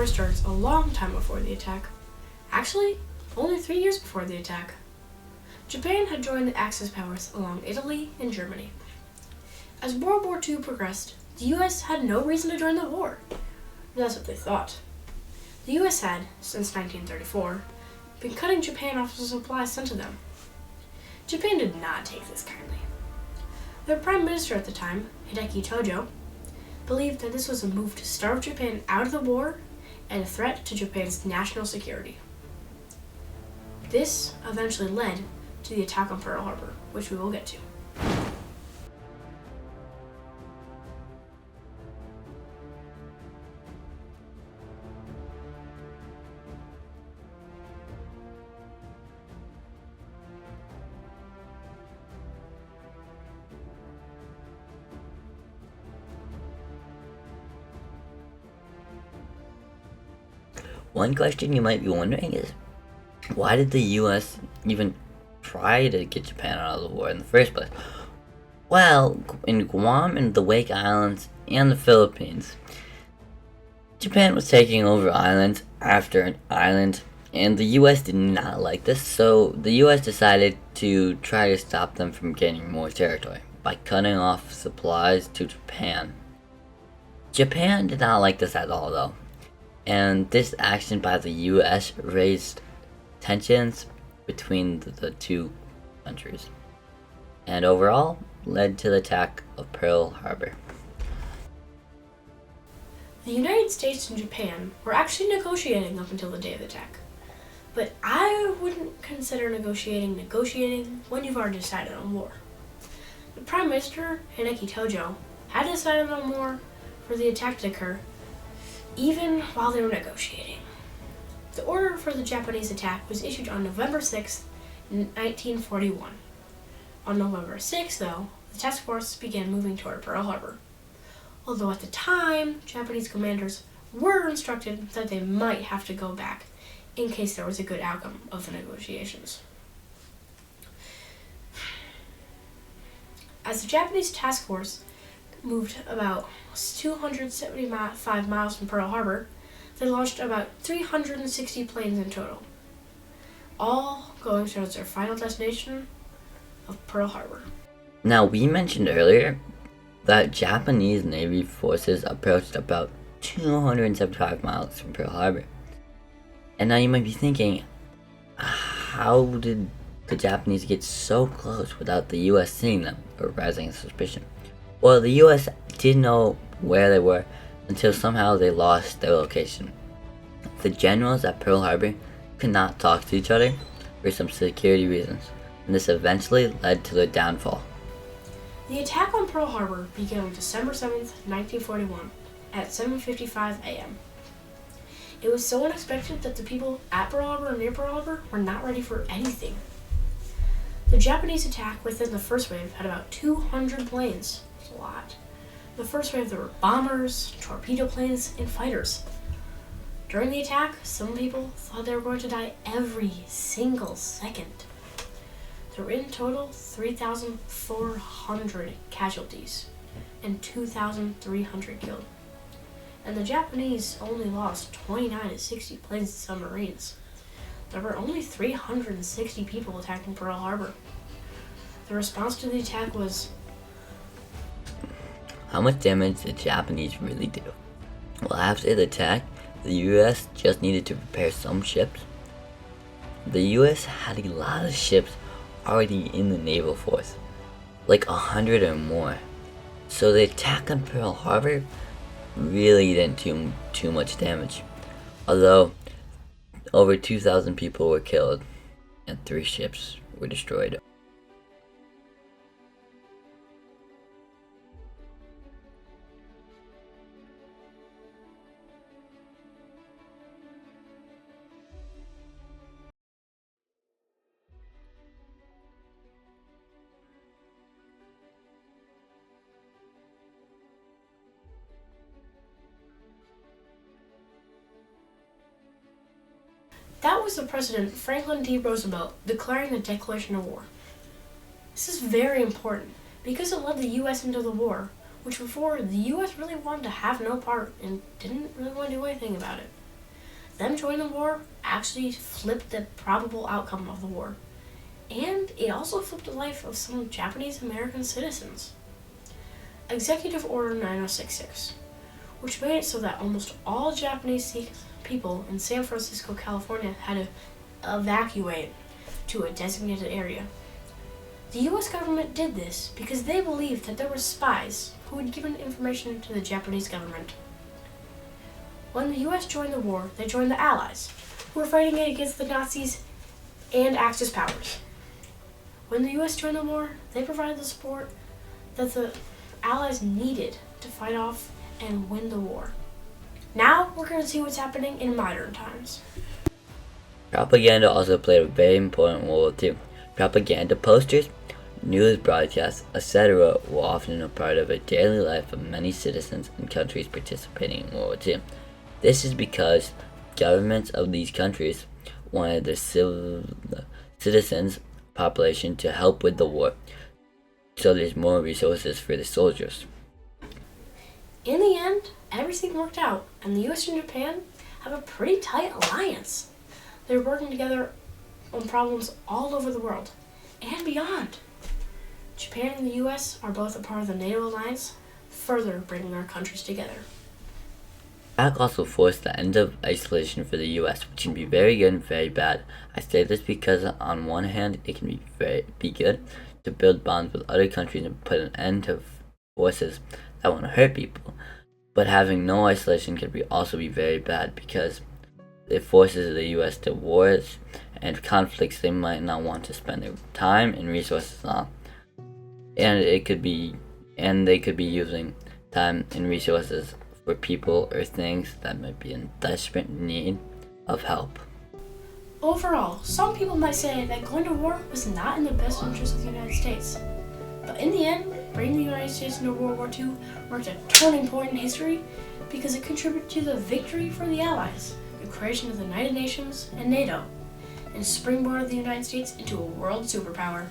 war starts a long time before the attack. Actually, only 3 years before the attack. Japan had joined the Axis powers along Italy and Germany. As World War II progressed, the US had no reason to join the war. That's what they thought. The US had, since 1934, been cutting Japan off the supplies sent to them. Japan did not take this kindly. Their prime minister at the time, Hideki Tojo, believed that this was a move to starve Japan out of the war and a threat to Japan's national security. This eventually led to the attack on Pearl Harbor, which we will get to. One question you might be wondering is, why did the US even try to get Japan out of the war in the first place? Well, in Guam and the Wake Islands and the Philippines, Japan was taking over island after island, and the US did not like this, so the US decided to try to stop them from gaining more territory by cutting off supplies to Japan. Japan did not like this at all, though, and this action by the US raised tensions between the two countries, and overall led to the attack of Pearl Harbor. The United States and Japan were actually negotiating up until the day of the attack. But I wouldn't consider negotiating when you've already decided on war. The Prime Minister, Hideki Tojo, had decided on war for the attack to occur even while they were negotiating. The order for the Japanese attack was issued on November 6, 1941. On November 6, though, the task force began moving toward Pearl Harbor. Although at the time, Japanese commanders were instructed that they might have to go back in case there was a good outcome of the negotiations. As the Japanese task force moved about 275 miles from Pearl Harbor, they launched about 360 planes in total, all going towards their final destination of Pearl Harbor. Now, we mentioned earlier that Japanese Navy forces approached about 275 miles from Pearl Harbor. And now you might be thinking, how did the Japanese get so close without the US seeing them or raising suspicion? Well, the US did know where they were until somehow they lost their location. The generals at Pearl Harbor could not talk to each other for some security reasons, and this eventually led to their downfall. The attack on Pearl Harbor began on December 7th, 1941 at 7:55 a.m. It was so unexpected that the people at Pearl Harbor and near Pearl Harbor were not ready for anything. The Japanese attack within the first wave had about 200 planes. That's a lot. The first wave there were bombers, torpedo planes, and fighters. During the attack, some people thought they were going to die every single second. There were in total 3,400 casualties and 2,300 killed. And the Japanese only lost 29 to 60 planes and submarines. There were only 360 people attacking Pearl Harbor. The response to the attack was... How much damage did the Japanese really do? Well, after the attack, the US just needed to repair some ships. The US had a lot of ships already in the naval force, like 100 or more. So the attack on Pearl Harbor really didn't do too much damage. Although, over 2,000 people were killed and 3 ships were destroyed. That was the President Franklin D. Roosevelt declaring the declaration of war. This is very important because it led the U.S. into the war, which before the U.S. really wanted to have no part and didn't really want to do anything about it. them joining the war actually flipped the probable outcome of the war. And it also flipped the life of some Japanese American citizens. Executive Order 9066, which made it so that almost all Japanese people in San Francisco, California had to evacuate to a designated area. The US government did this because they believed that there were spies who had given information to the Japanese government. When the US joined the war, they joined the Allies, who were fighting against the Nazis and Axis powers. When the US joined the war, they provided the support that the Allies needed to fight off and win the war. Now we're going to see what's happening in modern times. Propaganda also played a very important role too. Propaganda posters, news broadcasts, etc. were often a part of the daily life of many citizens in countries participating in World War II. This is because governments of these countries wanted the citizens' population to help with the war, so there's more resources for the soldiers. In the end, everything worked out, and the US and Japan have a pretty tight alliance. They're working together on problems all over the world and beyond. Japan and the US are both a part of the NATO alliance, further bringing our countries together. Iraq also forced the end of isolation for the US, which can be very good and very bad. I say this because on one hand, it can be good to build bonds with other countries and put an end to forces that want to hurt people. But having no isolation can also be very bad because it forces the US to wars and conflicts they might not want to spend their time and resources on. And they could be using time and resources for people or things that might be in desperate need of help. Overall, some people might say that going to war was not in the best interest of the United States. But in the end, bringing the United States into World War II marked a turning point in history because it contributed to the victory for the Allies, the creation of the United Nations and NATO, and springboarded the United States into a world superpower.